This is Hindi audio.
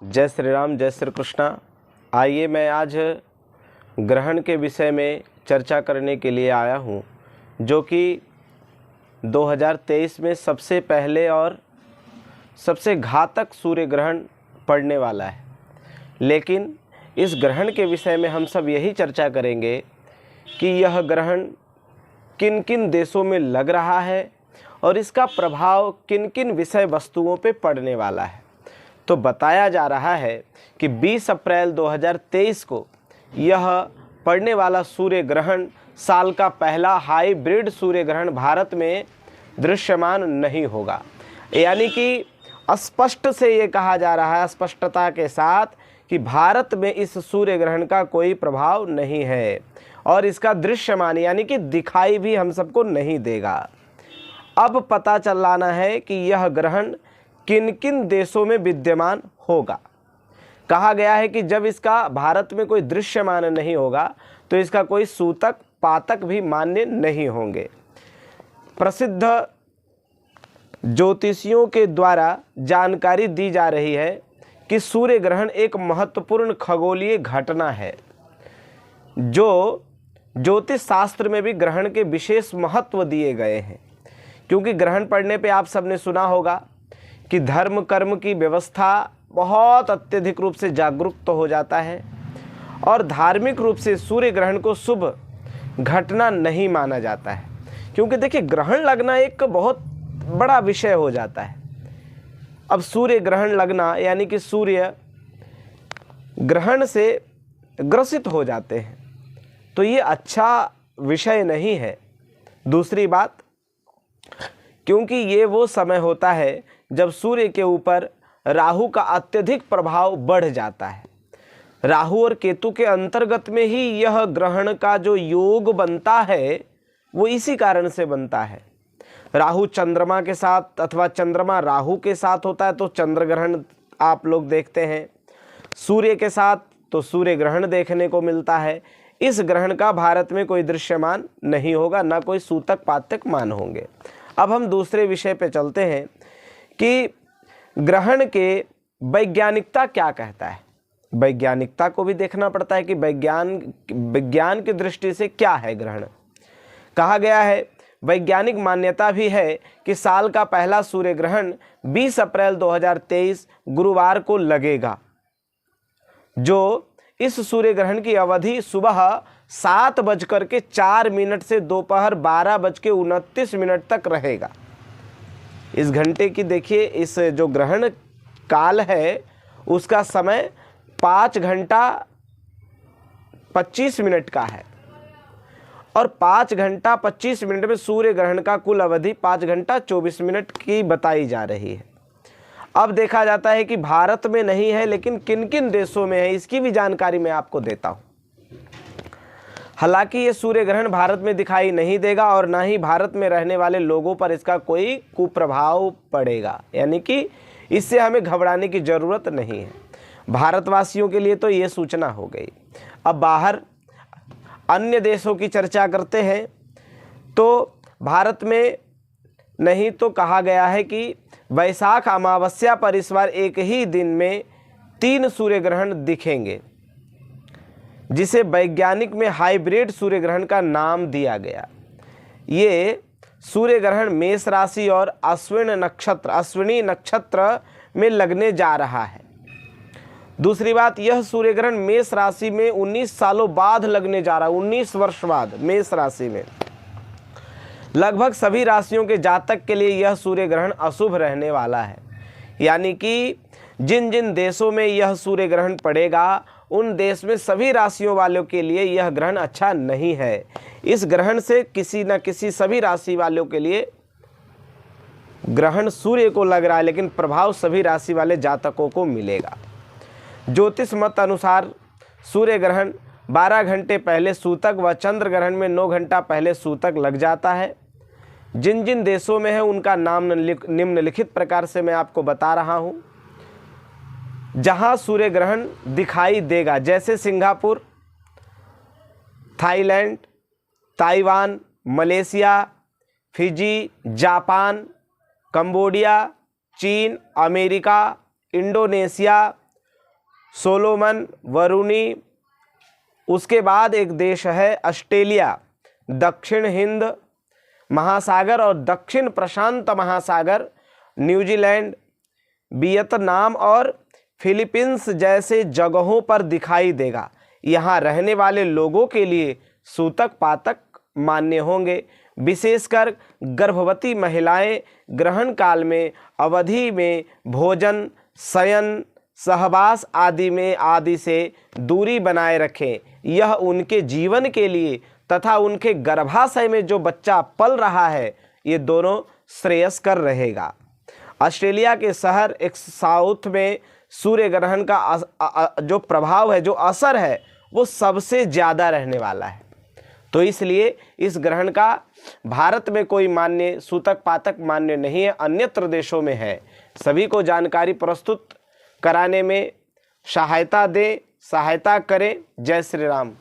जय श्री राम, जय श्री कृष्णा। आइए मैं आज ग्रहण के विषय में चर्चा करने के लिए आया हूँ, जो कि 2023 में सबसे पहले और सबसे घातक सूर्य ग्रहण पड़ने वाला है। लेकिन इस ग्रहण के विषय में हम सब यही चर्चा करेंगे कि यह ग्रहण किन किन देशों में लग रहा है और इसका प्रभाव किन किन विषय वस्तुओं पे पड़ने वाला है। तो बताया जा रहा है कि 20 अप्रैल 2023 को यह पड़ने वाला सूर्य ग्रहण साल का पहला हाइब्रिड सूर्य ग्रहण भारत में दृश्यमान नहीं होगा। यानी कि स्पष्ट से ये कहा जा रहा है, स्पष्टता के साथ, कि भारत में इस सूर्य ग्रहण का कोई प्रभाव नहीं है और इसका दृश्यमान यानी कि दिखाई भी हम सबको नहीं देगा। अब पता चलाना है कि यह ग्रहण किन किन देशों में विद्यमान होगा। कहा गया है कि जब इसका भारत में कोई दृश्यमान नहीं होगा तो इसका कोई सूतक पातक भी मान्य नहीं होंगे। प्रसिद्ध ज्योतिषियों के द्वारा जानकारी दी जा रही है कि सूर्य ग्रहण एक महत्वपूर्ण खगोलीय घटना है, जो ज्योतिष शास्त्र में भी ग्रहण के विशेष महत्व दिए गए हैं। क्योंकि ग्रहण पड़ने पे आप सबने सुना होगा कि धर्म कर्म की व्यवस्था बहुत अत्यधिक रूप से जागरूक हो जाता है और धार्मिक रूप से सूर्य ग्रहण को शुभ घटना नहीं माना जाता है। क्योंकि देखिए, ग्रहण लगना एक बहुत बड़ा विषय हो जाता है। अब सूर्य ग्रहण लगना यानी कि सूर्य ग्रहण से ग्रसित हो जाते हैं, तो ये अच्छा विषय नहीं है। दूसरी बात, क्योंकि ये वो समय होता है जब सूर्य के ऊपर राहु का अत्यधिक प्रभाव बढ़ जाता है। राहु और केतु के अंतर्गत में ही यह ग्रहण का जो योग बनता है वो इसी कारण से बनता है। राहु चंद्रमा के साथ अथवा चंद्रमा राहु के साथ होता है तो चंद्र ग्रहण आप लोग देखते हैं, सूर्य के साथ तो सूर्य ग्रहण देखने को मिलता है। इस ग्रहण का भारत में कोई दृश्यमान नहीं होगा, ना कोई सूतक पातक मान होंगे। अब हम दूसरे विषय पे चलते हैं कि ग्रहण के वैज्ञानिकता क्या कहता है। वैज्ञानिकता को भी देखना पड़ता है कि विज्ञान की दृष्टि से क्या है ग्रहण। कहा गया है, वैज्ञानिक मान्यता भी है कि साल का पहला सूर्य ग्रहण 20 अप्रैल 2023 गुरुवार को लगेगा, जो इस सूर्य ग्रहण की अवधि सुबह 7:04 से दोपहर 12:29 तक रहेगा। इस घंटे की देखिए, इस जो ग्रहण काल है उसका समय 5 घंटा 25 मिनट का है और 5 घंटा 25 मिनट में सूर्य ग्रहण का कुल अवधि 5 घंटा 24 मिनट की बताई जा रही है। अब देखा जाता है कि भारत में नहीं है, लेकिन किन किन देशों में है इसकी भी जानकारी मैं आपको देता हूं। हालांकि ये सूर्य ग्रहण भारत में दिखाई नहीं देगा और ना ही भारत में रहने वाले लोगों पर इसका कोई कुप्रभाव पड़ेगा, यानी कि इससे हमें घबराने की ज़रूरत नहीं है। भारतवासियों के लिए तो ये सूचना हो गई। अब बाहर अन्य देशों की चर्चा करते हैं तो भारत में नहीं तो कहा गया है कि वैशाख अमावस्या पर इस बार एक ही दिन में 3 सूर्य ग्रहण दिखेंगे, जिसे वैज्ञानिक में हाइब्रिड सूर्य ग्रहण का नाम दिया गया। ये सूर्य ग्रहण मेष राशि और अश्विनी नक्षत्र में लगने जा रहा है। दूसरी बात, यह सूर्य ग्रहण मेष राशि में 19 सालों बाद लगने जा रहा है। 19 वर्ष बाद मेष राशि में। लगभग सभी राशियों के जातक के लिए यह सूर्य ग्रहण अशुभ रहने वाला है। यानी कि जिन जिन देशों में यह सूर्य ग्रहण पड़ेगा उन देश में सभी राशियों वालों के लिए यह ग्रहण अच्छा नहीं है। इस ग्रहण से किसी न किसी सभी राशि वालों के लिए ग्रहण सूर्य को लग रहा है, लेकिन प्रभाव सभी राशि वाले जातकों को मिलेगा। ज्योतिष मत अनुसार सूर्य ग्रहण 12 घंटे पहले सूतक व चंद्र ग्रहण में 9 घंटा पहले सूतक लग जाता है। जिन जिन देशों में है उनका नाम निम्नलिखित प्रकार से मैं आपको बता रहा हूं, जहां सूर्य ग्रहण दिखाई देगा, जैसे Singapore, Thailand, Taiwan, Malaysia, Fiji, Japan, Cambodia, चीन, अमेरिका, इंडोनेशिया, सोलोमन, वरुणी। उसके बाद एक देश है ऑस्ट्रेलिया, दक्षिण हिंद महासागर और दक्षिण प्रशांत महासागर, न्यूजीलैंड, वियतनाम और फिलीपींस जैसे जगहों पर दिखाई देगा। यहाँ रहने वाले लोगों के लिए सूतक पातक मान्य होंगे। विशेषकर गर्भवती महिलाएं ग्रहण काल में अवधि में भोजन, शयन, सहवास आदि से दूरी बनाए रखें। यह उनके जीवन के लिए तथा उनके गर्भाशय में जो बच्चा पल रहा है, ये दोनों श्रेयस्कर रहेगा। ऑस्ट्रेलिया के शहर एक साउथ में सूर्य ग्रहण का जो प्रभाव है, जो असर है, वो सबसे ज़्यादा रहने वाला है। तो इसलिए इस ग्रहण का भारत में कोई मान्य सूतक पातक मान्य नहीं है, अन्यत्र देशों में है। सभी को जानकारी प्रस्तुत कराने में सहायता दें, सहायता करें। जय श्री राम।